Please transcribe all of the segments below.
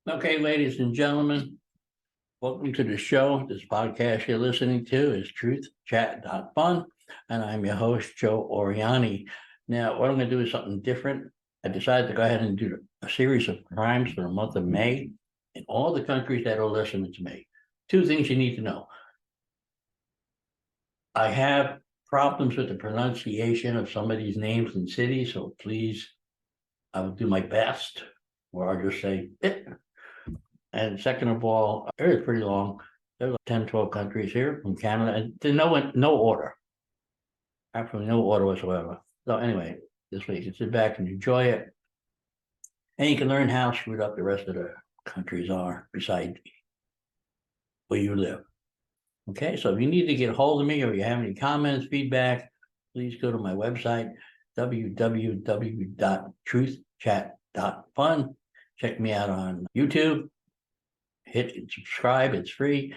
Okay, ladies and gentlemen, welcome to the show. This podcast you're listening to is truthchat.fun, and I'm your host, Joe Oriani. Now, what I'm going to do is something different. I decided to go ahead and do a series of crimes for the month of May in all the countries that are listening to me. Two things you need to know. I have problems with the pronunciation of some of these names and cities, so please, I will do my best, or I'll just say it. And second of all, it was pretty long. There's like 10, 12 countries here from Canada, and there's no order. Absolutely no order whatsoever. So anyway, this way you can sit back and enjoy it. And you can learn how screwed up the rest of the countries are besides where you live. Okay, so if you need to get a hold of me or you have any comments, feedback, please go to my website, www.truthchat.fun. Check me out on YouTube. Hit and subscribe, it's free.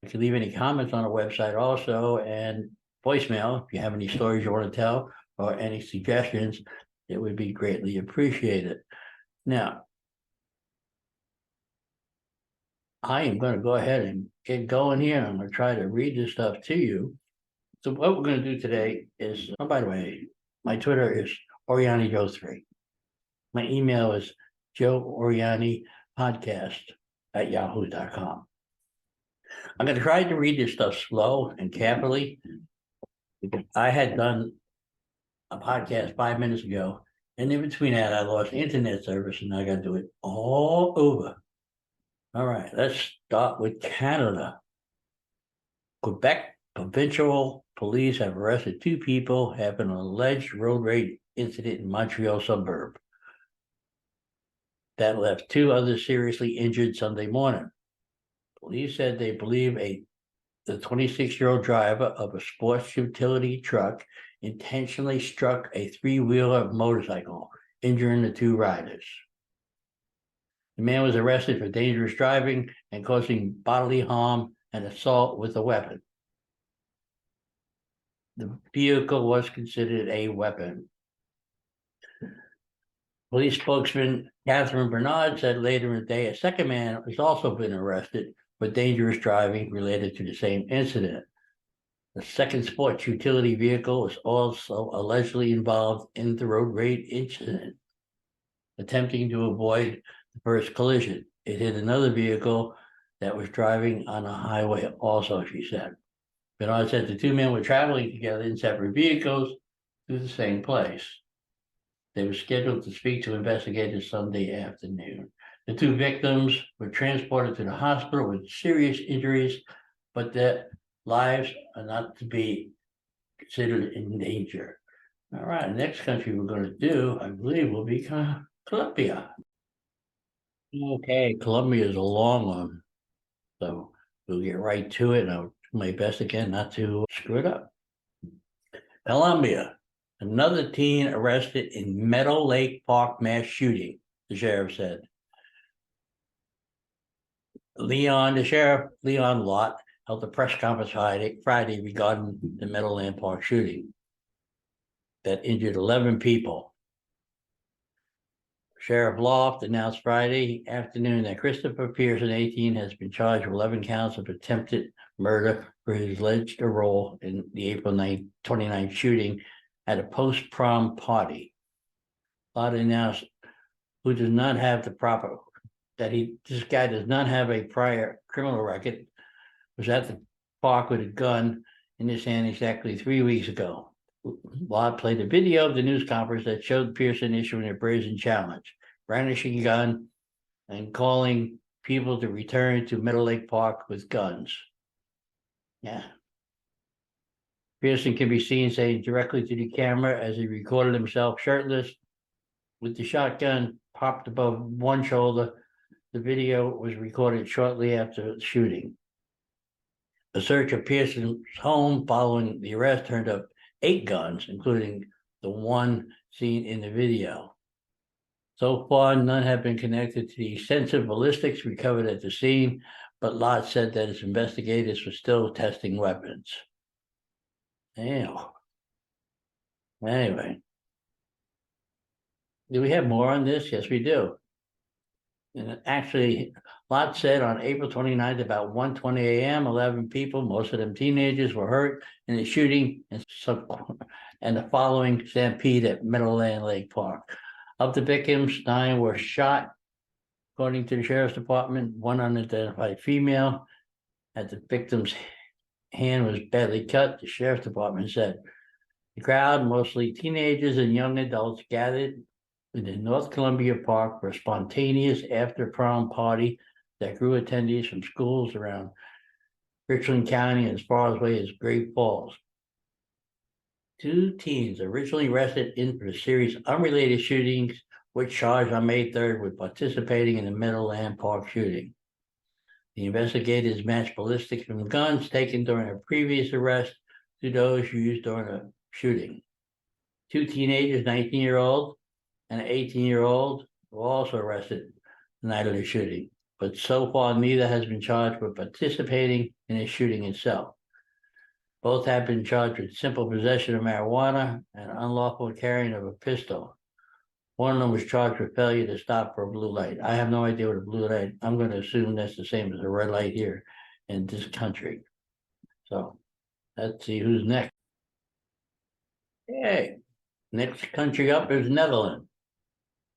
You can leave any comments on the website also, and voicemail if you have any stories you want to tell or any suggestions. It would be greatly appreciated. Now, I am going to go ahead and get going here. I'm going to try to read this stuff to you. So what we're going to do today is, oh, by the way, my Twitter is OrianiJoe3. My email is joeorianipodcast@yahoo.com. I'm going to try to read this stuff slow and carefully, because I had done a podcast 5 minutes ago, and in between that, I lost internet service, and I got to do it all over. All right, let's start with Canada. Quebec provincial police have arrested 2 people after an alleged road rage incident in Montreal suburb that left 2 others seriously injured Sunday morning. Police said they believe the 26-year-old driver of a sports utility truck intentionally struck a 3-wheeler motorcycle, injuring the 2 riders. The man was arrested for dangerous driving and causing bodily harm and assault with a weapon. The vehicle was considered a weapon. Police spokesman Catherine Bernard said later in the day a second man has also been arrested for dangerous driving related to the same incident. The second sports utility vehicle was also allegedly involved in the road rage incident, attempting to avoid the first collision. It hit another vehicle that was driving on a highway also, she said. Bernard said the 2 men were traveling together in separate vehicles to the same place. They were scheduled to speak to investigators Sunday afternoon. The 2 victims were transported to the hospital with serious injuries, but their lives are not to be considered in danger. All right, the next country we're going to do, I believe, will be Colombia. Okay, Colombia is a long one, so we'll get right to it. I'll do my best again not to screw it up. Colombia. Another teen arrested in Meadow Lake Park mass shooting, the sheriff said. The sheriff, Leon Lott, held a press conference Friday regarding the Meadowland Park shooting that injured 11 people. Sheriff Loft announced Friday afternoon that Christopher Pearson, 18, has been charged with 11 counts of attempted murder for his alleged role in the April 29th shooting at a post-prom party. Lott announced this guy does not have a prior criminal record, was at the park with a gun in his hand exactly 3 weeks ago. Lott played a video of the news conference that showed Pearson issuing a brazen challenge, brandishing a gun and calling people to return to Meadow Lake Park with guns. Yeah. Pearson can be seen saying directly to the camera as he recorded himself shirtless with the shotgun popped above one shoulder. The video was recorded shortly after the shooting. A search of Pearson's home following the arrest turned up 8 guns, including the one seen in the video. So far, none have been connected to the extensive ballistics recovered at the scene, but Lott said that his investigators were still testing weapons. Ew. Anyway, do we have more on this? Yes, we do. And actually, Lott said on April 29th, about 1:20 a.m., 11 people, most of them teenagers, were hurt in the shooting and the following stampede at Meadowland Lake Park. Of the victims, 9 were shot. According to the sheriff's department, one unidentified female at the victim's hand was badly cut, the sheriff's department said. The crowd, mostly teenagers and young adults, gathered in North Columbia Park for a spontaneous after-prom party that drew attendees from schools around Richland County as far away as Great Falls. 2 teens originally arrested in for the series unrelated shootings were charged on May 3rd with participating in the Meadowland Park shooting. The investigators matched ballistics from guns taken during a previous arrest to those used during a shooting. 2 teenagers, 19-year-old and an 18-year-old, were also arrested the night of the shooting, but so far neither has been charged with participating in the shooting itself. Both have been charged with simple possession of marijuana and unlawful carrying of a pistol. One of them was charged with failure to stop for a blue light. I have no idea what a blue light. I'm going to assume that's the same as a red light here in this country. So let's see who's next. Okay, next country up is Netherlands.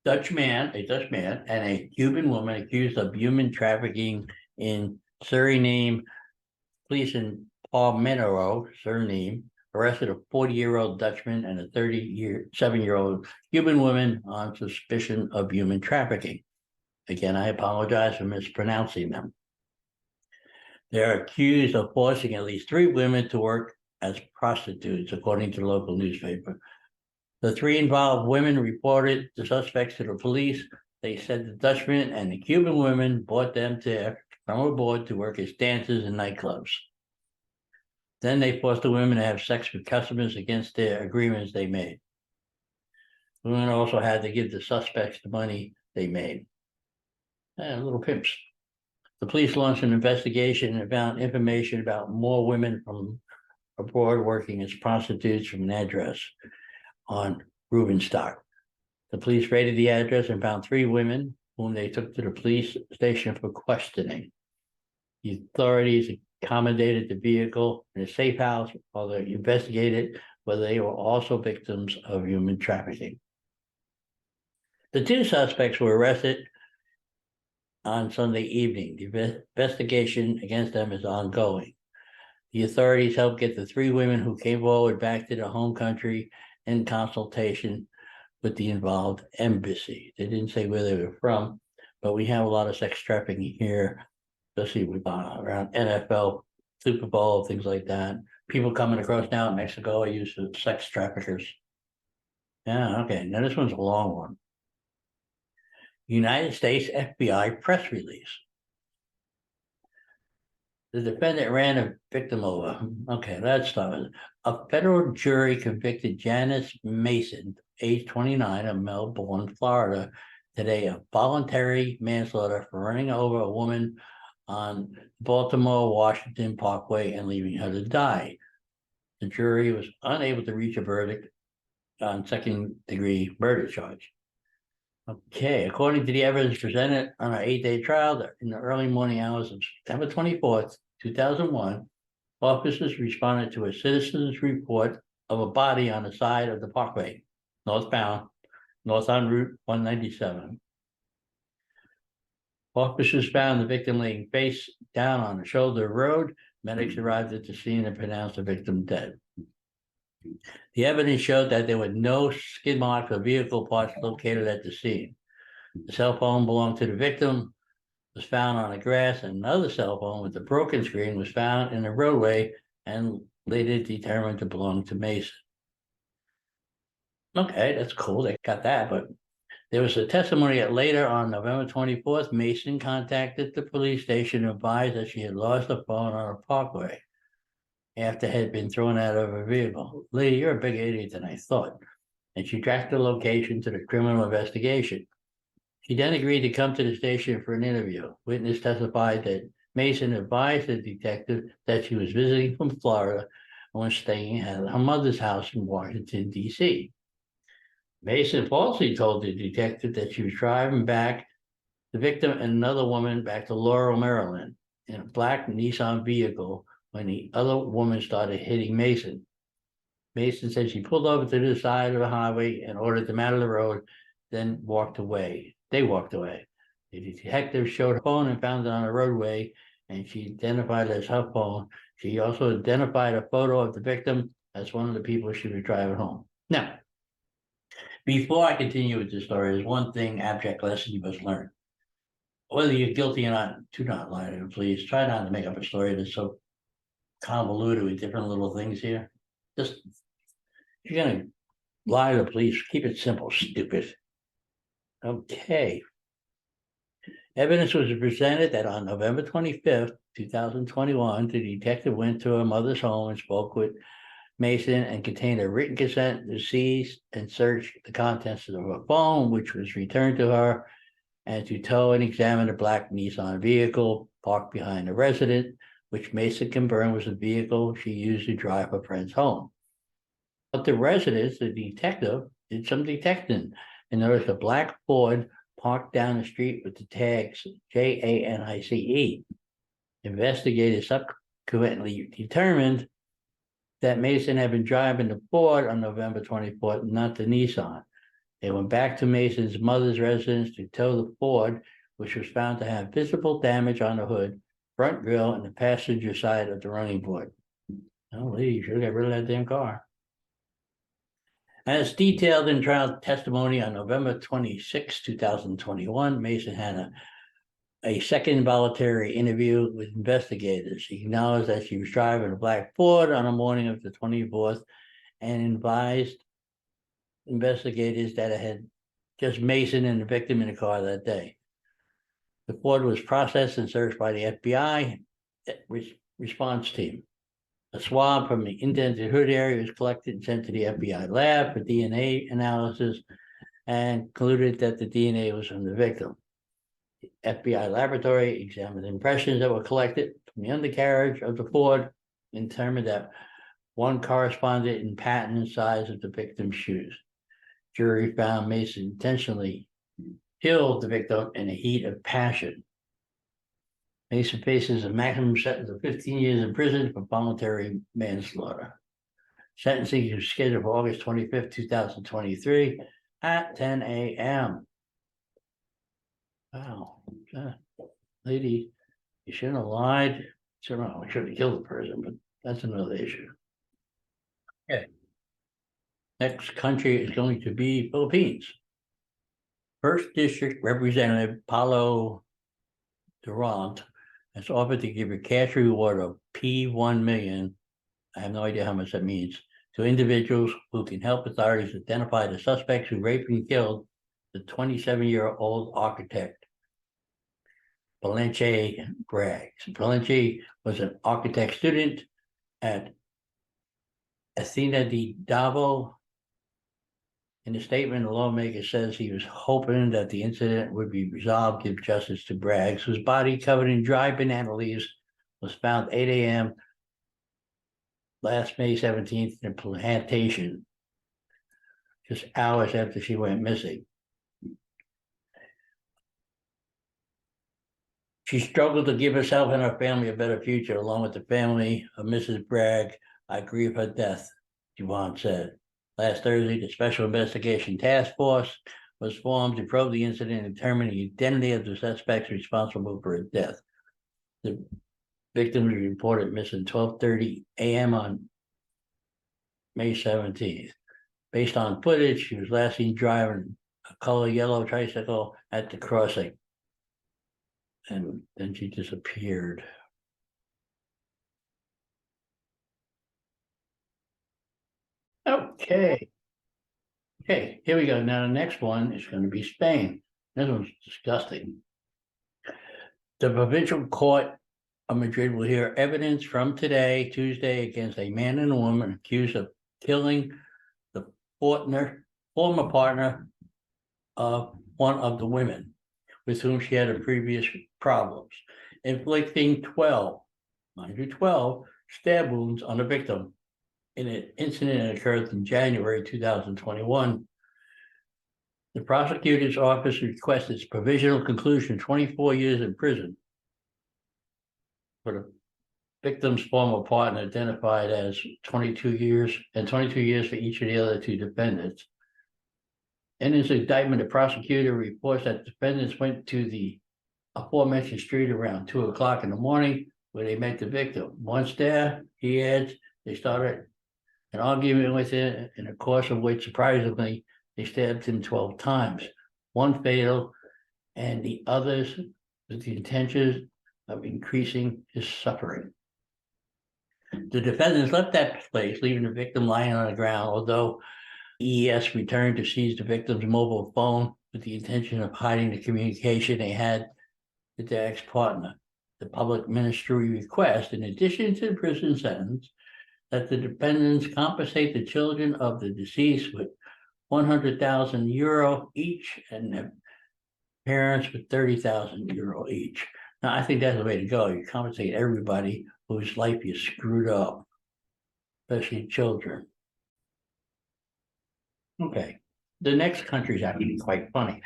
A Dutch man, and a Cuban woman accused of human trafficking in Suriname. Police in Palmero, Suriname, arrested a 40-year-old Dutchman and a 37-year-old Cuban woman on suspicion of human trafficking. Again, I apologize for mispronouncing them. They're accused of forcing at least 3 women to work as prostitutes, according to the local newspaper. The 3 involved women reported the suspects to the police. They said the Dutchman and the Cuban women brought them from aboard to work as dancers in nightclubs. Then they forced the women to have sex with customers against their agreements they made. The women also had to give the suspects the money they made. Little pimps. The police launched an investigation and found information about more women from abroad working as prostitutes from an address on Rubenstock. The police raided the address and found 3 women whom they took to the police station for questioning. The authorities accommodated the vehicle in a safe house while they investigated whether they were also victims of human trafficking. The 2 suspects were arrested on Sunday evening. The investigation against them is ongoing. The authorities helped get the 3 women who came forward back to their home country in consultation with the involved embassy. They didn't say where they were from, but we have a lot of sex trafficking here, especially with, around NFL, Super Bowl, things like that. People coming across now in Mexico are used to sex traffickers. Yeah, okay. Now this one's a long one. United States FBI press release. The defendant ran a victim over. Okay, that's fine. A federal jury convicted Janice Mason, age 29, of Melbourne, Florida, today of voluntary manslaughter for running over a woman on Baltimore-Washington Parkway and leaving her to die. The jury was unable to reach a verdict on second-degree murder charge. Okay, according to the evidence presented on our 8-day trial in the early morning hours of September 24th, 2001, officers responded to a citizen's report of a body on the side of the parkway, northbound, north on Route 197. Officers found the victim laying face down on the shoulder road. Medics arrived at the scene and pronounced the victim dead. The evidence showed that there were no skid marks or vehicle parts located at the scene. The cell phone belonged to the victim, was found on the grass, and another cell phone with a broken screen was found in the roadway and later determined to belong to Mason. Okay, that's cool. They got that, but there was a testimony that later on November 24th, Mason contacted the police station and advised that she had lost the phone on a parkway after it had been thrown out of her vehicle. Lady, you're a big idiot than I thought. And she tracked the location to the criminal investigation. She then agreed to come to the station for an interview. Witness testified that Mason advised the detective that she was visiting from Florida and was staying at her mother's house in Washington, D.C. Mason falsely told the detective that she was driving back the victim and another woman back to Laurel, Maryland, in a black Nissan vehicle when the other woman started hitting Mason. Mason said she pulled over to the side of the highway and ordered them out of the road, then walked away. They walked away. The detective showed her phone and found it on the roadway, and she identified it as her phone. She also identified a photo of the victim as one of the people she was driving home. Now, before I continue with the story, there's one thing, abject lesson you must learn. Whether you're guilty or not, do not lie to me, please. Try not to make up a story that's so convoluted with different little things here. Just, if you're gonna lie to the police, keep it simple, stupid. Okay. Evidence was presented that on November 25th, 2021, the detective went to her mother's home and spoke with Mason and contained a written consent to seize and search the contents of her phone, which was returned to her, and to tow and examine a black Nissan vehicle parked behind the resident, which Mason confirmed was the vehicle she used to drive her friend's home. But the residents, the detective, did some detecting and noticed a black Ford parked down the street with the tags JANICE. Investigators subsequently determined that Mason had been driving the Ford on November 24th, not the Nissan. They went back to Mason's mother's residence to tow the Ford, which was found to have visible damage on the hood, front grille, and the passenger side of the running board. Oh, lady, you should have got rid of that damn car. As detailed in trial testimony on November 26, 2021, Mason had a second voluntary interview with investigators. He acknowledged that she was driving a black Ford on the morning of the 24th and advised investigators that it had just Mason and the victim in the car that day. The Ford was processed and searched by the FBI response team. A swab from the indented hood area was collected and sent to the FBI lab for DNA analysis and concluded that the DNA was from the victim. The FBI laboratory examined impressions that were collected from the undercarriage of the Ford and determined that one corresponded in pattern and size of the victim's shoes. Jury found Mason intentionally killed the victim in a heat of passion. Mason faces a maximum sentence of 15 years in prison for voluntary manslaughter. Sentencing is scheduled for August 25th, 2023 at 10 a.m. Wow. Lady, you shouldn't have lied. So we shouldn't have killed the person, but that's another issue. Okay. Next country is going to be Philippines. First District Representative Paulo Durant has offered to give a cash reward of P1 million. I have no idea how much that means, to individuals who can help authorities identify the suspects who raped and killed the 27-year-old architect, Valenche Braggs. Valenche was an architect student at Athena de Davao. In the statement, the lawmaker says he was hoping that the incident would be resolved, give justice to Braggs, whose body covered in dry banana leaves was found 8 a.m. last May 17th in a plantation, just hours after she went missing. She struggled to give herself and her family a better future. Along with the family of Mrs. Bragg, I grieve her death, Durant said. Last Thursday, the Special Investigation Task Force was formed to probe the incident and determine the identity of the suspects responsible for her death. The victim was reported missing 12:30 a.m. on May 17th. Based on footage, she was last seen driving a color yellow tricycle at the crossing. And then she disappeared. Okay, here we go. Now the next one is going to be Spain. This one's disgusting. The provincial court of Madrid will hear evidence from today, Tuesday, against a man and a woman accused of killing the former partner of one of the women with whom she had previous problems, inflicting 12 stab wounds on the victim in an incident that occurred in January 2021. The prosecutor's office requests its provisional conclusion, 24 years in prison for the victim's former partner, identified as 22 years, and 22 years for each of the other two defendants. In his indictment, the prosecutor reports that defendants went to the aforementioned street around 2 o'clock in the morning, where they met the victim. Once there, he adds, they started an argument with him, in the course of which, surprisingly, they stabbed him 12 times, one fatal, and the others with the intention of increasing his suffering. The defendants left that place, leaving the victim lying on the ground, although EES returned to seize the victim's mobile phone with the intention of hiding the communication they had with their ex-partner. The public ministry requests, in addition to the prison sentence, that the defendants compensate the children of the deceased with 100,000 euro each, and their parents with 30,000 euro each. Now, I think that's the way to go. You compensate everybody whose life you screwed up, especially children. Okay, the next country is actually quite funny.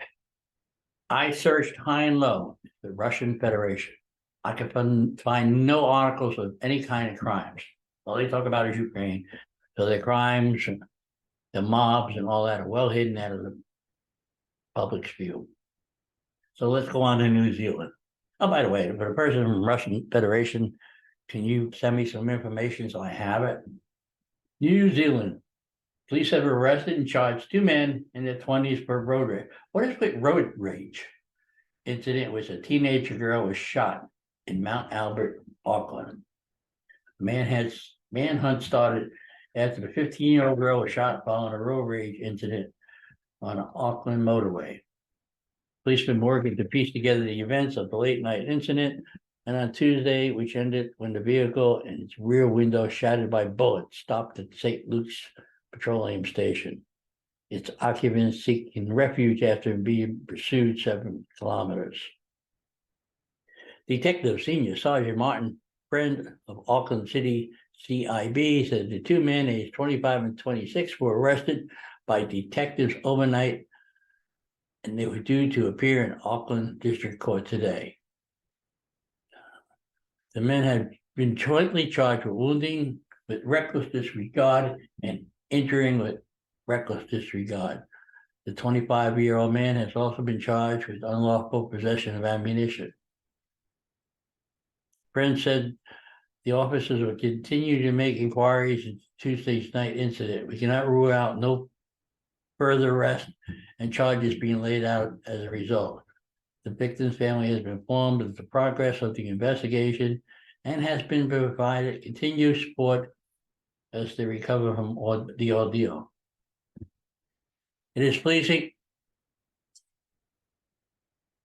I searched high and low, the Russian Federation. I could find no articles of any kind of crimes. All they talk about is Ukraine. So their crimes and the mobs and all that are well hidden out of the public's view. So let's go on to New Zealand. Oh, by the way, for the person from Russian Federation, can you send me some information so I have it? New Zealand. Police have arrested and charged 2 men in their 20s for road rage. What is with road rage? Incident was a teenager girl was shot in Mount Albert, Auckland. Manhunt started after the 15-year-old girl was shot following a road rage incident on an Auckland motorway. Police been working to piece together the events of the late night incident, and on Tuesday, which ended when the vehicle and its rear window shattered by bullets stopped at St. Luke's petroleum station. Its occupants seeking refuge after being pursued 7 kilometers. Detective Senior Sergeant Martin Friend of Auckland City CIB said the 2 men aged 25 and 26 were arrested by detectives overnight, and they were due to appear in Auckland District Court today. The men had been jointly charged with wounding with reckless disregard and injuring with reckless disregard. The 25-year-old man has also been charged with unlawful possession of ammunition. Friend said the officers will continue to make inquiries into Tuesday's night incident. We cannot rule out no further arrest and charges being laid out as a result. The victim's family has been informed of the progress of the investigation and has been provided continued support as they recover from the ordeal. It is pleasing.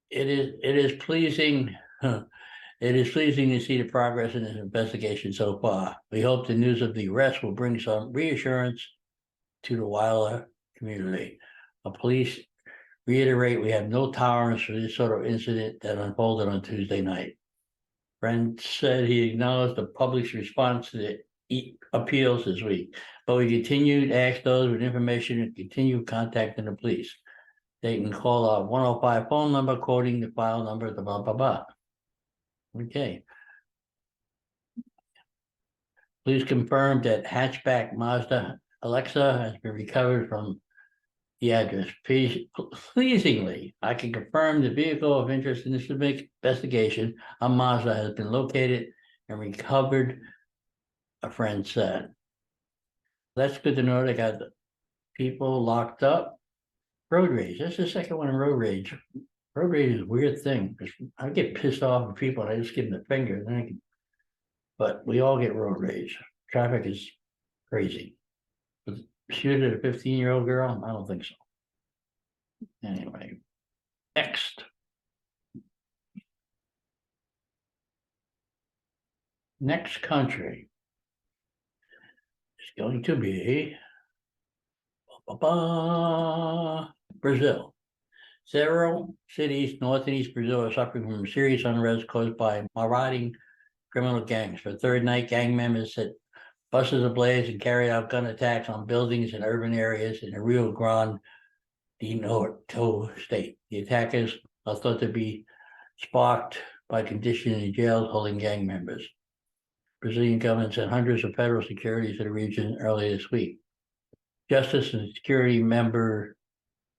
It is pleasing. It is pleasing to see the progress in this investigation so far. We hope the news of the arrest will bring some reassurance to the Wilder community. The police reiterate we have no tolerance for this sort of incident that unfolded on Tuesday night. Friend said he acknowledged the public's response to the appeals this week, but we continue to ask those with information and continue contacting the police. They can call our 105 phone number, quoting the file number, the blah, blah, blah. Okay. Please confirm that hatchback Mazda Alexa has been recovered from the address. Pleasingly, I can confirm the vehicle of interest in this investigation, a Mazda, has been located and recovered, a friend said. That's good to know. They got the people locked up. Road rage. That's the second one in road rage. Road rage is a weird thing because I get pissed off at people and I just give them the finger. But we all get road rage. Traffic is crazy. But shoot at a 15-year-old girl? I don't think so. Anyway, next. Next country is going to be Brazil. Several cities north and east Brazil are suffering from serious unrest caused by marauding criminal gangs. For the third night, gang members set buses ablaze and carried out gun attacks on buildings in urban areas in the Rio Grande Norte state. The attackers are thought to be sparked by conditions in jails holding gang members. Brazilian government sent hundreds of federal securities to the region earlier this week. Justice and Security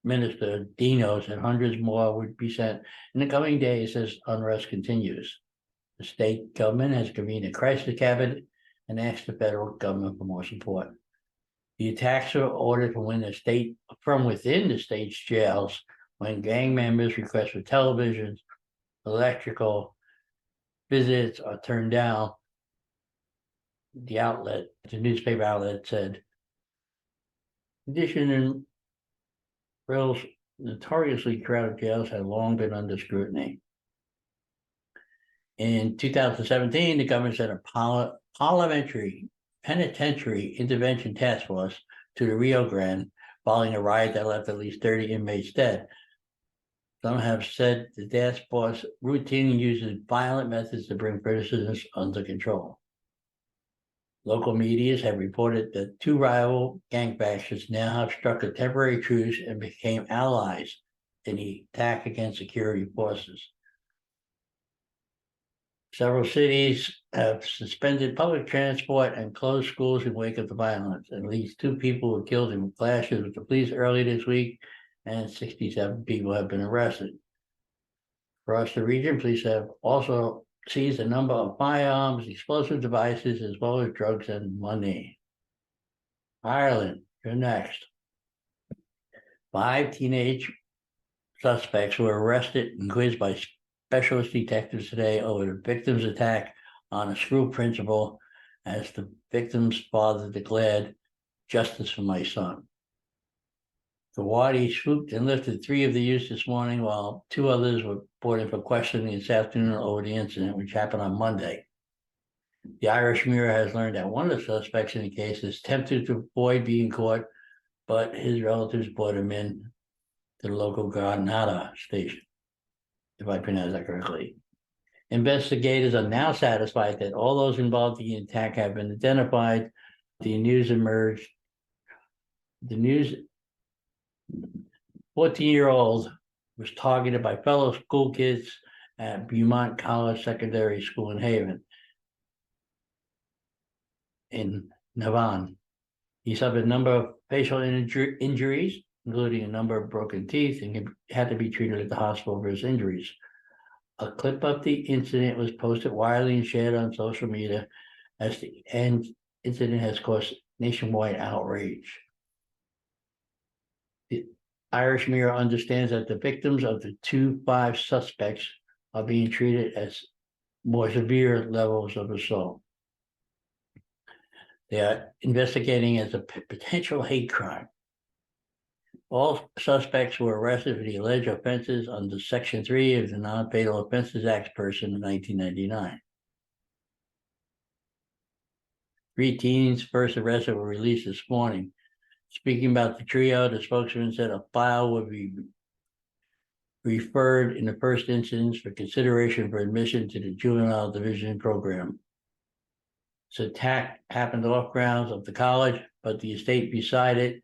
Minister Dino said hundreds more would be sent in the coming days as unrest continues. The state government has convened a crisis cabinet and asked the federal government for more support. The attacks are ordered from within the state's jails when gang members request for televisions, electrical visits are turned down. The newspaper outlet said, condition in Brazil's notoriously crowded jails had long been under scrutiny. In 2017, the government sent a penitentiary intervention task force to the Rio Grande following a riot that left at least 30 inmates dead. Some have said the task force routinely uses violent methods to bring prisoners under control. Local medias have reported that two rival gang factions now have struck a temporary truce and became allies in the attack against security forces. Several cities have suspended public transport and closed schools in wake of the violence. At least 2 people were killed in clashes with the police early this week, and 67 people have been arrested. Across the region, police have also seized a number of firearms, explosive devices, as well as drugs and money. Ireland, you're next. 5 teenage suspects were arrested and quizzed by specialist detectives today over the victim's attack on a school principal, as the victim's father declared, "Justice for my son." Gawadi swooped and lifted 3 of the youths this morning, while 2 others were brought in for questioning this afternoon over the incident, which happened on Monday. The Irish Mirror has learned that one of the suspects in the case is tempted to avoid being caught, but his relatives brought him in to the local Granada station, if I pronounce that correctly. Investigators are now satisfied that all those involved in the attack have been identified. The news emerged. The 14-year-old was targeted by fellow school kids at Beaumont College Secondary School in Haven, in Navan. He suffered a number of facial injuries, including a number of broken teeth, and had to be treated at the hospital for his injuries. A clip of the incident was posted widely and shared on social media, as the incident has caused nationwide outrage. The Irish Mirror understands that the victims of the 2 5 suspects are being treated as more severe levels of assault. They are investigating as a potential hate crime. All suspects were arrested for the alleged offenses under Section 3 of the Non-Fatal Offenses Act person in 1999. 3 teens first arrested were released this morning. Speaking about the trio, the spokesman said a file would be referred in the first instance for consideration for admission to the juvenile division program. This attack happened off grounds of the college, but the estate beside it,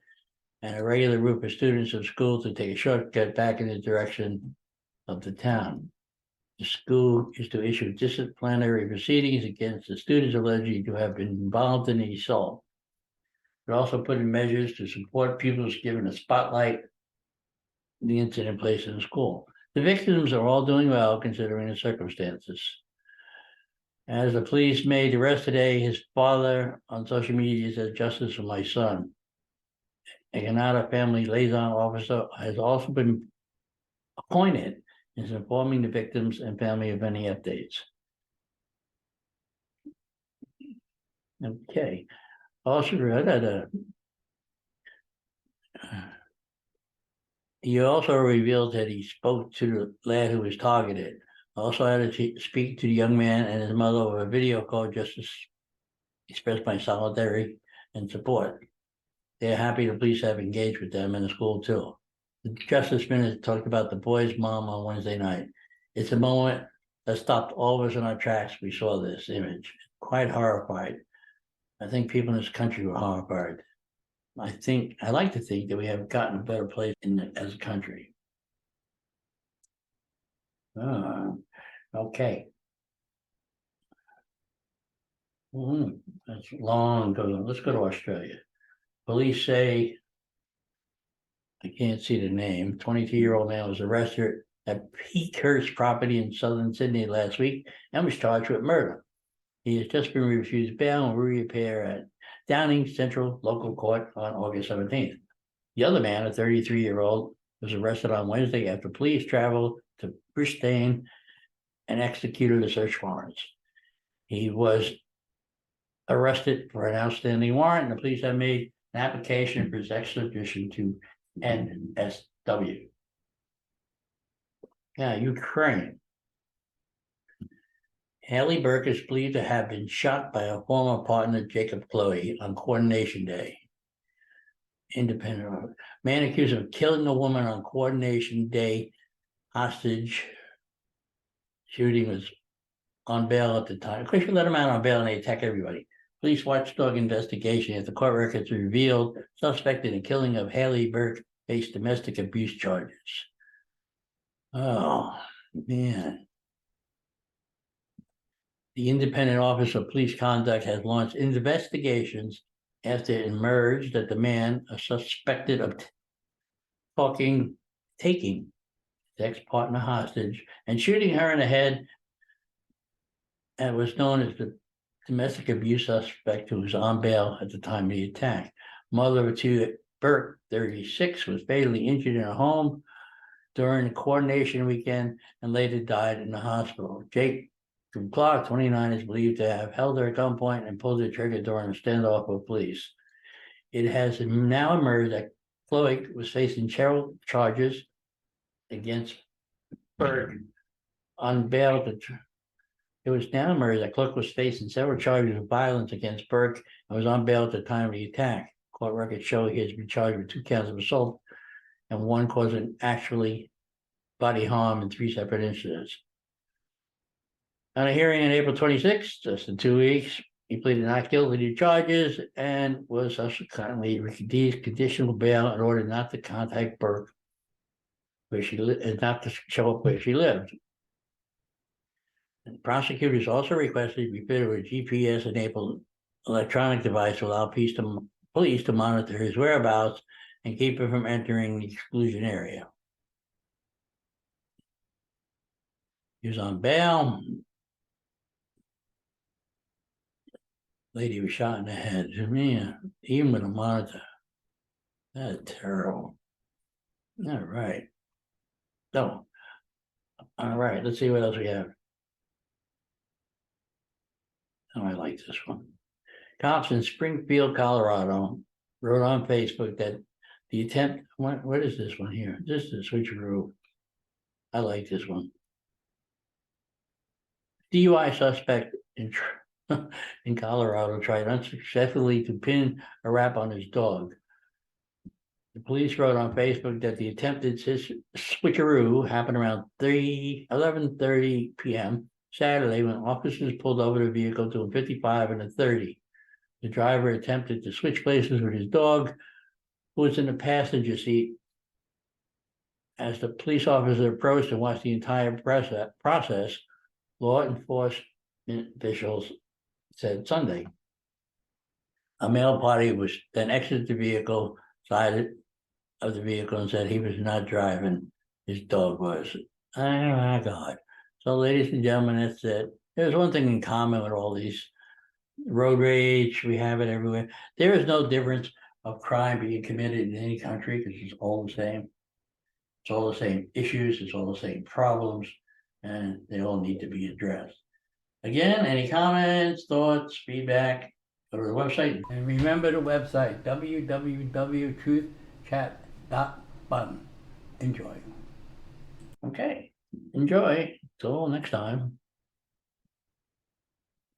and a regular route for students of school to take a shortcut back in the direction of the town. The school is to issue disciplinary proceedings against the students alleged to have been involved in the assault. It also put in measures to support pupils given a spotlight in the incident place in the school. The victims are all doing well considering the circumstances. As the police made the arrest today, his father on social media said, "Justice for my son." A Granada family liaison officer has also been appointed and is informing the victims and family of any updates. Okay. Also, he also revealed that he spoke to the lad who was targeted. Also had to speak to the young man and his mother over a video call just to express my solidarity and support. They're happy the police have engaged with them and the school too. The Justice Minister talked about the boy's mom on Wednesday night. It's a moment that stopped all of us in our tracks. We saw this image, quite horrified. I think people in this country were horrified. I like to think that we have gotten a better place as a country. Okay. That's long ago. Let's go to Australia. Police say, I can't see the name, 22-year-old man was arrested at Peakhurst property in southern Sydney last week and was charged with murder. He has just been refused bail and will reappear at Downing Central Local Court on August 17th. The other man, a 33-year-old, was arrested on Wednesday after police traveled to Brisbane and executed a search warrant. He was arrested for an outstanding warrant, and the police have made an application for his extradition to NSW. Yeah, Ukraine. Haley Burke is believed to have been shot by a former partner, Jacob Chloe, on Coordination Day. Independent man accused of killing a woman on Coordination Day hostage shooting was on bail at the time. Of course, you let him out on bail and they attack everybody. Police watchdog investigation after court records revealed suspect in the killing of Haley Burke faced domestic abuse charges. Oh, man. The Independent Office of Police Conduct has launched investigations after it emerged that the man suspected of taking his ex-partner hostage and shooting her in the head and was known as the domestic abuse suspect who was on bail at the time of the attack. Mother of two, Burke, 36, was fatally injured in her home during the Coordination weekend and later died in the hospital. Jake Clark, 29, is believed to have held her at gunpoint and pulled the trigger during a standoff with police. It has now emerged that Chloe was facing several charges against Burke on bail. It was now emerged that Clark was facing several charges of violence against Burke and was on bail at the time of the attack. Court records show he has been charged with 2 counts of assault and 1 causing actually body harm in 3 separate incidents. On a hearing on April 26th, just in 2 weeks, he pleaded not guilty to charges and was subsequently released conditional bail in order not to contact Burke, where she lived, not to show up where she lived. And prosecutors also requested to be fitted with a GPS-enabled electronic device to allow police to monitor his whereabouts and keep him from entering the exclusion area. He was on bail. Lady was shot in the head. Man, even with a monitor. That's terrible. All right. So, all right, let's see what else we have. Oh, I like this one. Cops in Springfield, Colorado, wrote on Facebook that the attempt, what is this one here? This is a switcheroo. I like this one. DUI suspect in Colorado tried unsuccessfully to pin a rap on his dog. The police wrote on Facebook that the attempted switcheroo happened around 11:30 p.m. Saturday when officers pulled over the vehicle to a 55 and a 30. The driver attempted to switch places with his dog, who was in the passenger seat. As the police officer approached and watched the entire process, law enforcement officials said Sunday. A male party was then exited the vehicle, side of the vehicle, and said he was not driving, his dog was. Oh my God. So, ladies and gentlemen, that's it. There's one thing in common with all these road rage, we have it everywhere. There is no difference of crime being committed in any country because it's all the same. It's all the same issues, it's all the same problems, and they all need to be addressed. Again, any comments, thoughts, feedback, go to the website. And remember the website, www.truthchat.fun. Enjoy. Okay, enjoy. Till next time.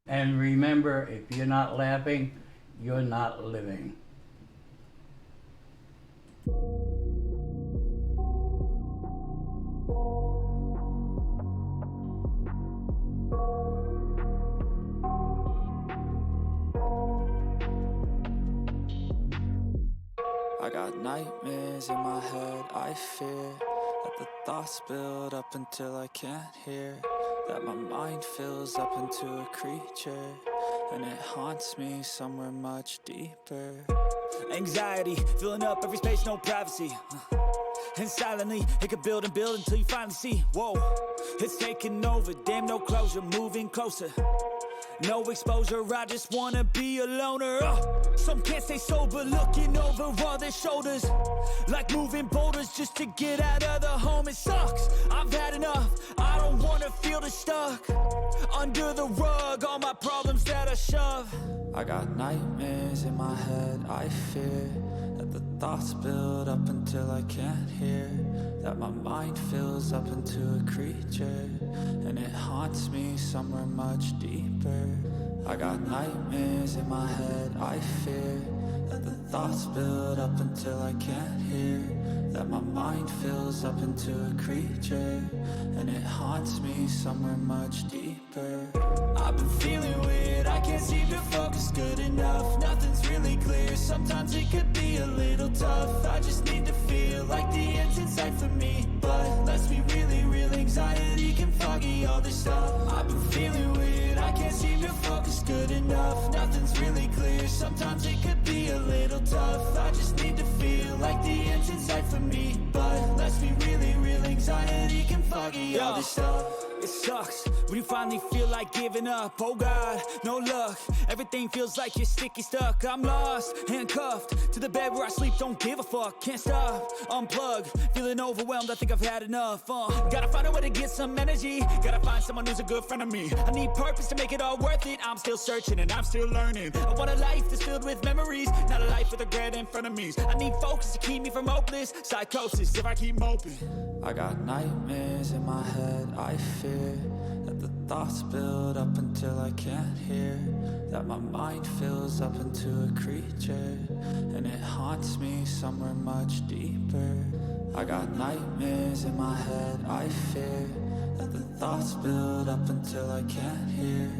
And remember, if you're not laughing, you're not living. got nightmares in my head, I fear that the thoughts build up until I can't hear, that my mind fills up into a creature, and it haunts me somewhere much deeper. Anxiety, filling up every space, no privacy. And silently, it could build and build until you finally see, whoa, it's taking over, damn no closure, moving closer. No exposure, I just wanna be a loner. Some can't stay sober, looking over all their shoulders, like moving boulders just to get out of the home. It sucks, I've had enough, I don't wanna feel the stuck under the rug, all my problems that I shove. I got nightmares in my head, I fear that the thoughts build up until I can't hear, that my mind fills up into a creature, and it haunts me somewhere much deeper. I got nightmares in my head, I fear that the thoughts build up until I can't hear, that my mind fills up into a creature, and it haunts me somewhere much deeper. I've been feeling weird, I can't seem to focus good enough, nothing's really clear, sometimes it could be a little tough. I just need to feel like the end's in sight for me, but let's be really real, anxiety can foggy all this stuff. I've been feeling weird, I can't seem to focus good enough, nothing's really clear, sometimes it could be a little tough. I just need to feel like the end's in sight for me, but let's be really real, anxiety can foggy all this stuff. It sucks when you finally feel like giving up. Oh God, no luck, everything feels like you're sticky stuck. I'm lost, handcuffed to the bed where I sleep, don't give a fuck. Can't stop, unplug, feeling overwhelmed, I think I've had enough. Gotta find a way to get some energy, gotta find someone who's a good friend of me. I need purpose to make it all worth it, I'm still searching and I'm still learning. I want a life that's filled with memories, not a life with regret and frenemies. I need focus to keep me from hopeless psychosis if I keep moping. I got nightmares in my head, I fear that the thoughts build up until I can't hear, that my mind fills up into a creature, and it haunts me somewhere much deeper. I got nightmares in my head, I fear that the thoughts build up until I can't hear,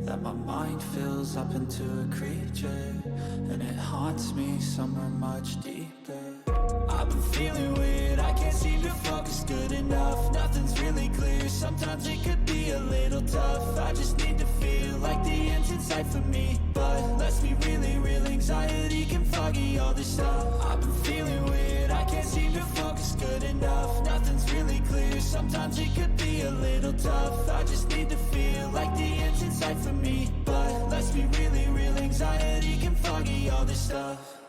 that my mind fills up into a creature, and it haunts me somewhere much deeper. I've been feeling weird, I can't seem to focus good enough, nothing's really clear, sometimes it could be a little tough. I just need to feel like the end's in sight for me, but let's be really real, anxiety can foggy all this stuff. I've been feeling weird, I can't seem to focus good enough, nothing's really clear, sometimes it could be a little tough. I just need to feel like the end's in sight for me, but let's be really real, anxiety can foggy all this stuff.